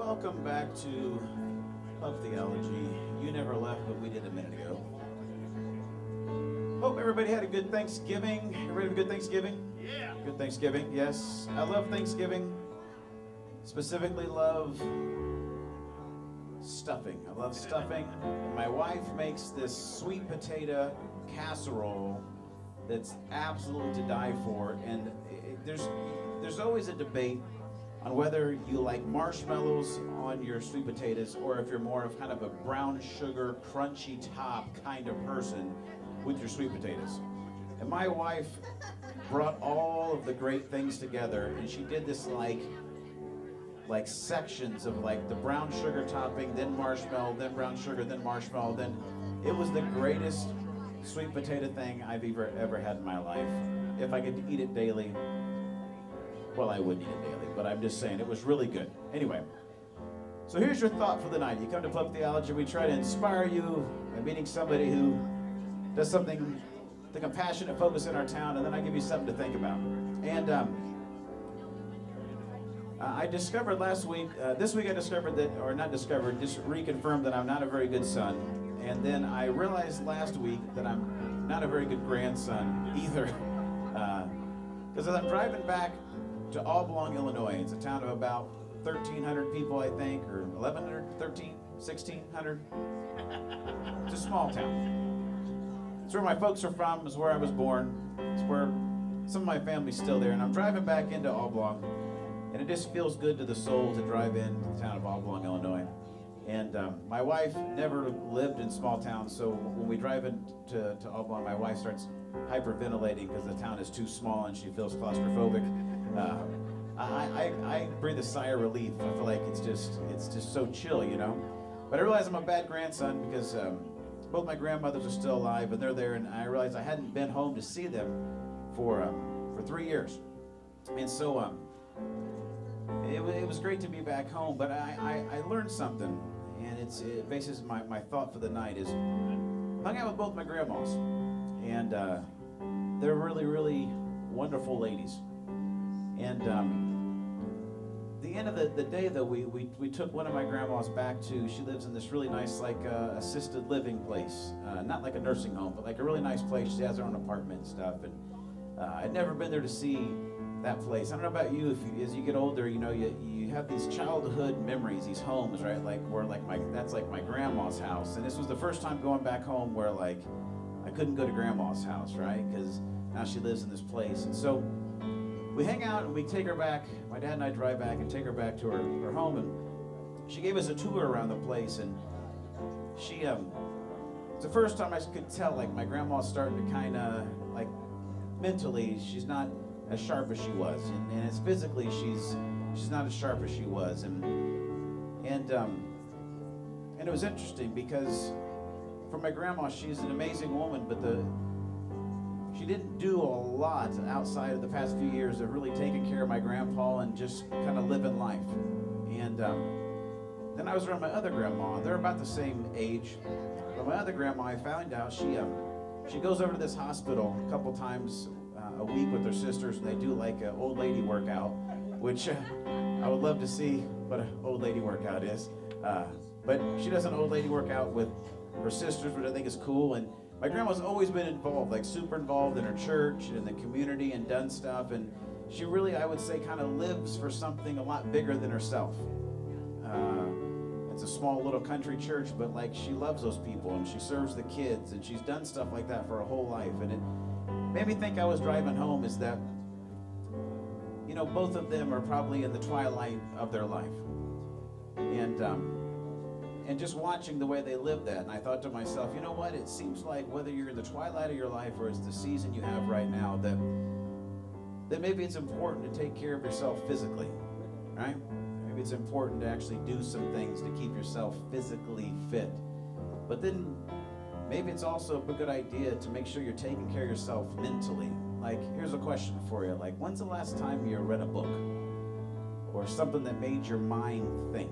Welcome back to Pub Theology. You never left, but we did a minute ago. Hope everybody had a good Thanksgiving. Everybody have a good Thanksgiving? Yeah. Good Thanksgiving, yes. I love Thanksgiving. Specifically love stuffing. I love stuffing. My wife makes this sweet potato casserole that's absolute to die for. And there's always a debate on whether you like marshmallows on your sweet potatoes or if you're more of kind of a brown sugar, crunchy top kind of person with your sweet potatoes. And my wife brought all of the great things together, and she did this like sections of like the brown sugar topping, then marshmallow, then brown sugar, then marshmallow, then it was the greatest sweet potato thing I've ever had in my life. If I could eat it daily, well, I wouldn't eat it daily, but I'm just saying it was really good. Anyway, so here's your thought for the night. You come to Pub Theology, we try to inspire you by meeting somebody who does something, the compassionate focus in our town, and then I give you something to think about. And I discovered last week, this week I discovered that, or not discovered, just reconfirmed that I'm not a very good son. And then I realized last week that I'm not a very good grandson either. Because as I'm driving back to Oblong, Illinois, it's a town of about 1,300 people, I think, or 1,100, 13, 1,600. It's a small town. It's where my folks are from, it's where I was born. It's where some of my family's still there. And I'm driving back into Oblong, and it just feels good to the soul to drive into the town of Oblong, Illinois. And my wife never lived in small towns, so when we drive into Oblong, my wife starts hyperventilating because the town is too small and she feels claustrophobic. I breathe a sigh of relief. I feel like it's just so chill, you know. But I realize I'm a bad grandson because both my grandmothers are still alive and they're there, and I realized I hadn't been home to see them for 3 years, and so it was great to be back home. But I learned something, and it bases my thought for the night is hung out with both my grandmas, and they're really, really wonderful ladies. And the end of the day, though, we took one of my grandmas back to, she lives in this really nice, like, assisted living place. Not like a nursing home, but like a really nice place. She has her own apartment and stuff. And I'd never been there to see that place. I don't know about you, as you get older, you know, you have these childhood memories, these homes, right? Like, where, like, that's like my grandma's house. And this was the first time going back home where, like, I couldn't go to grandma's house, right? Because now she lives in this place. And so we hang out and we take her back. My dad and I drive back and take her back to her home, and she gave us a tour around the place. And she, it's the first time I could tell, like, my grandma's starting to kind of, like, mentally, she's not as sharp as she was, and it's physically, she's not as sharp as she was, and it was interesting because for my grandma, she's an amazing woman, but she didn't do a lot outside of the past few years of really taking care of my grandpa and just kind of living life. And then I was around my other grandma. They're about the same age. But my other grandma, I found out she goes over to this hospital a couple times a week with her sisters, and they do like an old lady workout, which I would love to see what an old lady workout is. But she does an old lady workout with her sisters, which I think is cool. And my grandma's always been involved, like super involved in her church and in the community and done stuff. And she really, I would say, kind of lives for something a lot bigger than herself. It's a small little country church, but like she loves those people and she serves the kids and she's done stuff like that for her whole life. And it made me think I was driving home is that, you know, both of them are probably in the twilight of their life. And just watching the way they live that, and I thought to myself, you know what, it seems like whether you're in the twilight of your life or it's the season you have right now, that maybe it's important to take care of yourself physically, right? Maybe it's important to actually do some things to keep yourself physically fit. But then maybe it's also a good idea to make sure you're taking care of yourself mentally. Like, here's a question for you. Like, when's the last time you read a book or something that made your mind think?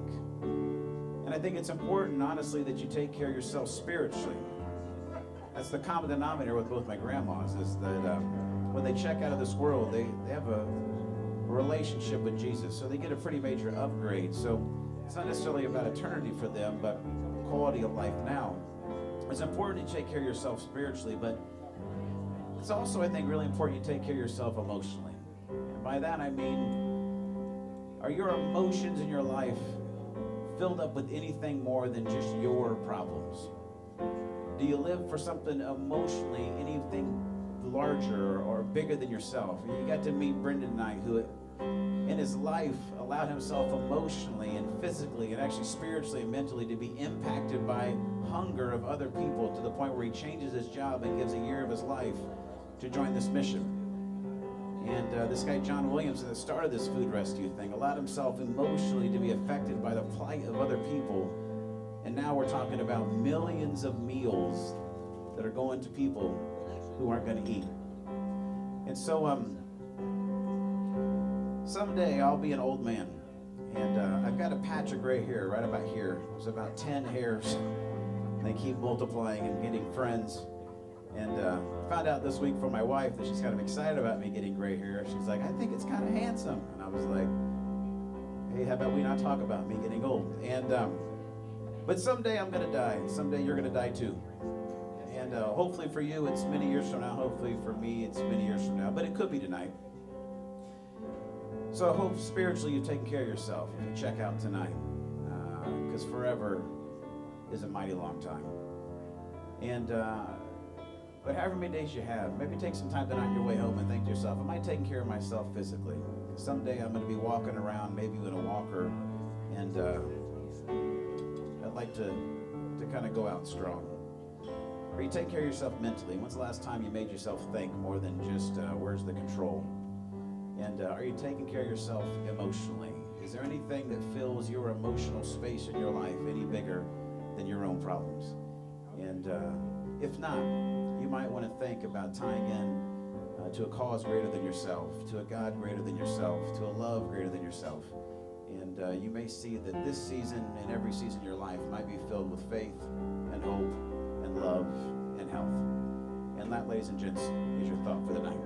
And I think it's important, honestly, that you take care of yourself spiritually. That's the common denominator with both my grandmas, is that when they check out of this world, they have a relationship with Jesus. So they get a pretty major upgrade. So It's not necessarily about eternity for them, but quality of life now. It's important to take care of yourself spiritually, but it's also, I think, really important you take care of yourself emotionally. And by that I mean, are your emotions in your life filled up with anything more than just your problems? Do you live for something emotionally, anything larger or bigger than yourself? You got to meet Brendan tonight, who in his life allowed himself emotionally and physically and actually spiritually and mentally to be impacted by hunger of other people, to the point where he changes his job and gives a year of his life to join this mission. And this guy John Williams, that started this food rescue thing, allowed himself emotionally to be affected by the plight of other people. And now we're talking about millions of meals that are going to people who aren't going to eat. And so someday I'll be an old man, and I've got a patch of gray hair right about here. There's about 10 hairs. They keep multiplying and getting friends. And found out this week from my wife that she's kind of excited about me getting gray hair. She's like, I think it's kind of handsome. And I was like, hey, how about we not talk about me getting old? And but someday I'm going to die. Someday you're going to die too. And hopefully for you it's many years from now. Hopefully for me it's many years from now. But it could be tonight. So I hope spiritually you've taken care of yourself if you check out tonight. Because forever is a mighty long time. And but however many days you have, maybe take some time tonight on your way home and think to yourself, am I taking care of myself physically? Someday I'm going to be walking around, maybe with a walker, and I'd like to kind of go out strong. Are you taking care of yourself mentally? When's the last time you made yourself think more than just where's the control? And are you taking care of yourself emotionally? Is there anything that fills your emotional space in your life any bigger than your own problems? And if not, you might want to think about tying in to a cause greater than yourself, to a God greater than yourself, to a love greater than yourself. And you may see that this season and every season in your life might be filled with faith and hope and love and health. And that, ladies and gents, is your thought for the night.